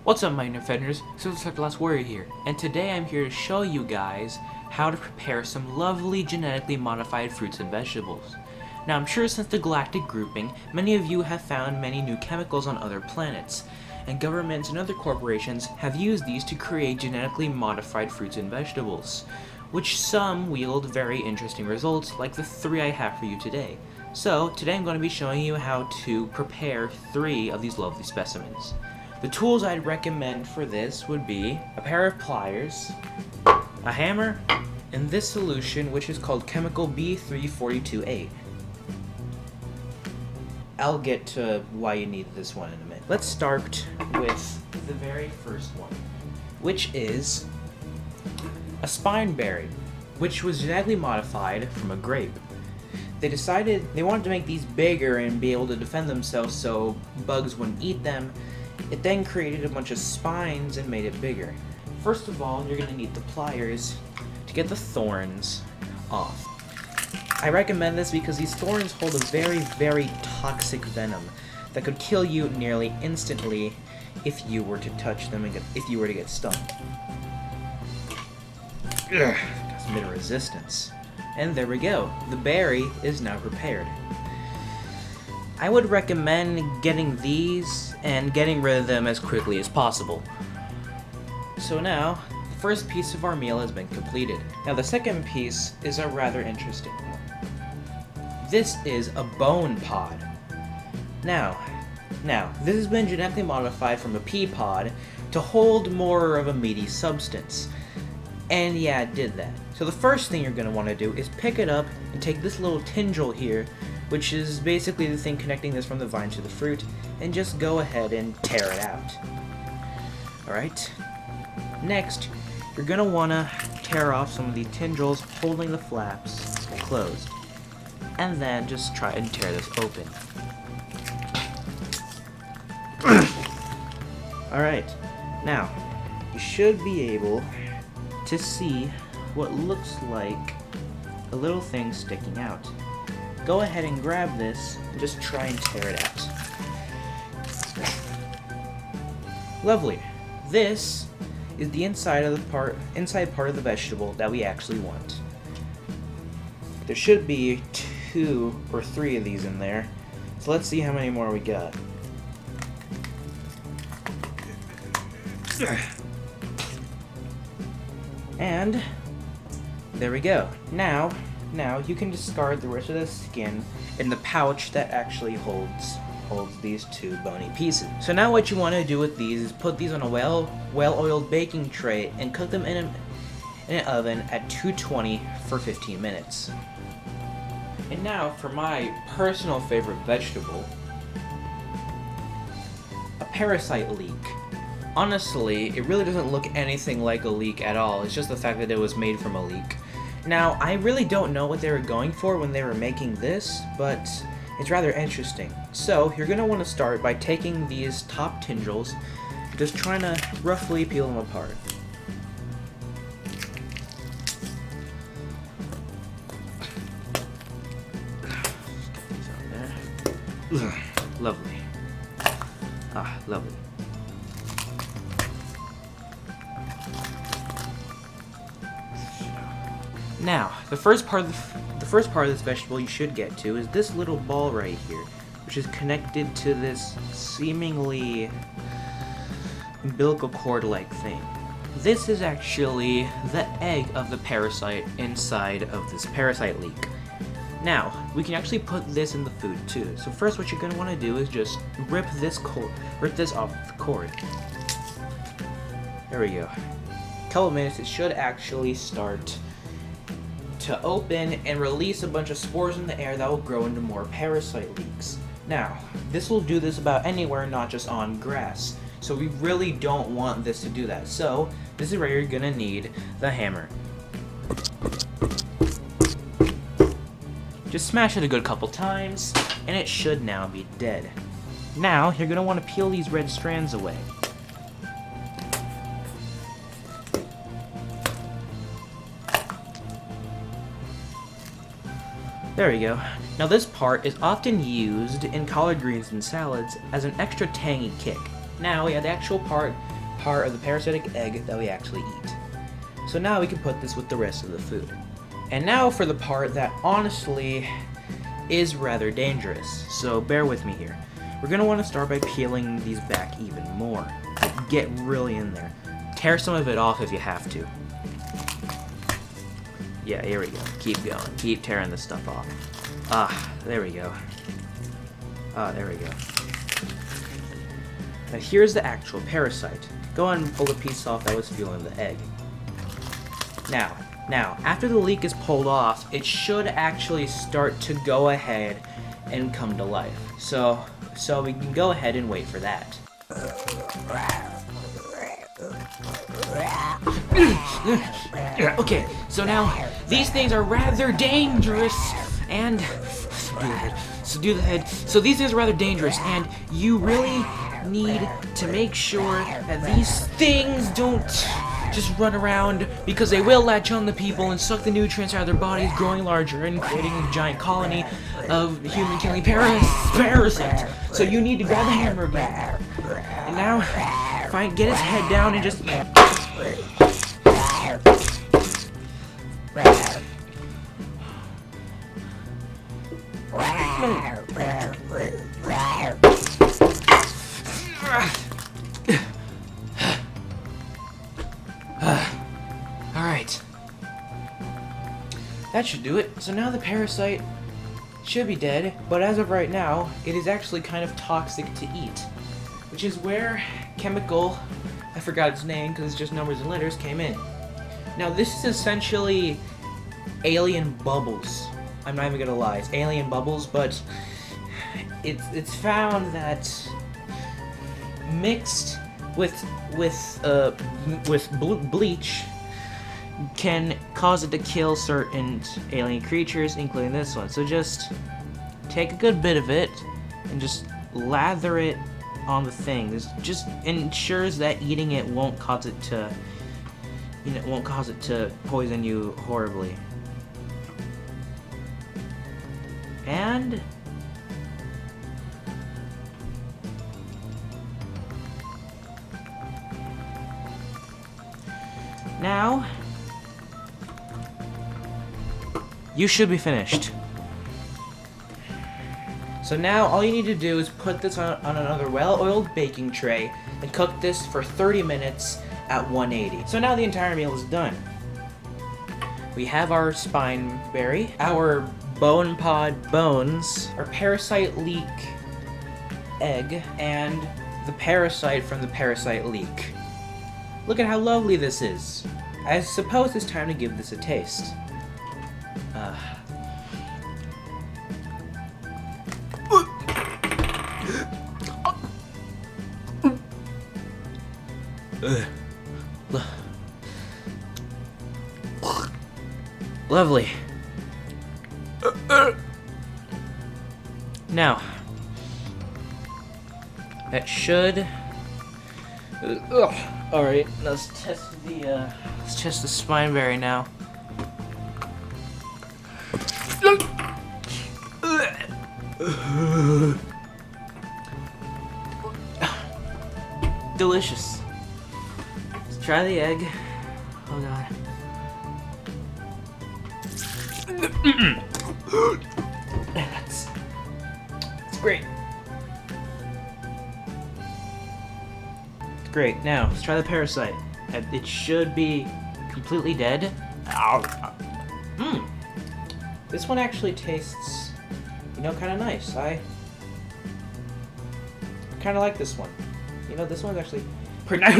What's up, my defenders? Silver Last Warrior here, and today I'm here to show you guys how to prepare some lovely genetically modified fruits and vegetables. Now, I'm sure since the galactic grouping, many of you have found many new chemicals on other planets, and governments and other corporations have used these to create genetically modified fruits and vegetables, which some wield very interesting results, like the 3 I have for you today. So, today I'm going to be showing you how to prepare 3 of these lovely specimens. The tools I'd recommend for this would be a pair of pliers, a hammer, and this solution, which is called chemical B342A. I'll get to why you need this one in a minute. Let's start with the very first one, which is a spineberry, which was genetically modified from a grape. They decided they wanted to make these bigger and be able to defend themselves so bugs wouldn't eat them. It then created a bunch of spines and made it bigger. First of all, you're going to need the pliers to get the thorns off. I recommend this because these thorns hold a very, very toxic venom that could kill you nearly instantly if you were to touch them and if you were to get stung. Got some bit of resistance. And there we go. The berry is now prepared. I would recommend getting these and getting rid of them as quickly as possible. So now, the first piece of our meal has been completed. Now the second piece is a rather interesting one. This is a bone pod. Now, this has been genetically modified from a pea pod to hold more of a meaty substance. And yeah, it did that. So the first thing you're going to want to do is pick it up and take this little tendril here, which is basically the thing connecting this from the vine to the fruit, and just go ahead and tear it out. Alright? Next, you're going to want to tear off some of these tendrils holding the flaps closed. And then just try and tear this open. Alright, now, you should be able to see what looks like a little thing sticking out. Go ahead and grab this and just try and tear it out. Lovely. This is the inside part of the vegetable that we actually want. There should be 2 or 3 of these in there. So let's see how many more we got. And there we go. Now you can discard the rest of the skin in the pouch that actually holds these 2 bony pieces. So now what you want to do with these is put these on a well-oiled baking tray and cook them in an oven at 220 for 15 minutes. And now for my personal favorite vegetable, a Parasite Leek. Honestly, it really doesn't look anything like a leek at all. It's just the fact that it was made from a leek. Now, I really don't know what they were going for when they were making this, but it's rather interesting. So, you're going to want to start by taking these top tendrils, just trying to roughly peel them apart. Get these out there. Lovely. Ah, lovely. Now, the first part of this vegetable you should get to is this little ball right here, which is connected to this seemingly umbilical cord-like thing. This is actually the egg of the parasite inside of this parasite leek. Now, we can actually put this in the food too. So first what you're going to want to do is just rip this off the cord. There we go. A couple minutes, it should actually start to open and release a bunch of spores in the air that will grow into more parasite leeks. Now, this will do this about anywhere, not just on grass. So we really don't want this to do that. So, this is where you're gonna need the hammer. Just smash it a good couple times, and it should now be dead. Now, you're gonna want to peel these red strands away. There we go. Now this part is often used in collard greens and salads as an extra tangy kick. Now, yeah, the actual part part of the parasitic egg that we actually eat. So now we can put this with the rest of the food. And now for the part that honestly is rather dangerous, so bear with me here. We're going to want to start by peeling these back even more. Like, get really in there. Tear some of it off if you have to. Yeah, here we go. Keep going. Keep tearing this stuff off. Ah, there we go. Ah, there we go. Now here's the actual parasite. Go on and pull the piece off that was fueling the egg. Now, after the leek is pulled off, it should actually start to go ahead and come to life. So we can go ahead and wait for that. Okay, so now these things are rather dangerous, and so these things are rather dangerous, and you really need to make sure that these things don't just run around, because they will latch on to people and suck the nutrients out of their bodies, growing larger and creating a giant colony of human-killing parasites. So you need to grab the hammer again. And now, get his head down and just... Alright. That should do it. So now the parasite should be dead, but as of right now, it is actually kind of toxic to eat. Which is where chemical, I forgot its name because it's just numbers and letters, came in. Now this is essentially alien bubbles. I'm not even gonna lie, it's alien bubbles, but it's found that mixed with bleach can cause it to kill certain alien creatures, including this one. So just take a good bit of it and just lather it on the thing. This just ensures that eating it won't cause it to, poison you horribly. And now you should be finished. So now all you need to do is put this on another well-oiled baking tray and cook this for 30 minutes at 180. So now the entire meal is done. We have our spine berry, our bone pod bones, our parasite leek egg, and the parasite from the parasite leek. Look at how lovely this is. I suppose it's time to give this a taste. Lovely. Now, that should. All right, let's test the spine berry now. Delicious. Let's try the egg. Oh god. That's great. It's great. Now, let's try the parasite. It should be completely dead. This one actually tastes, kind of nice. I kind of like this one. This one's actually pretty nice.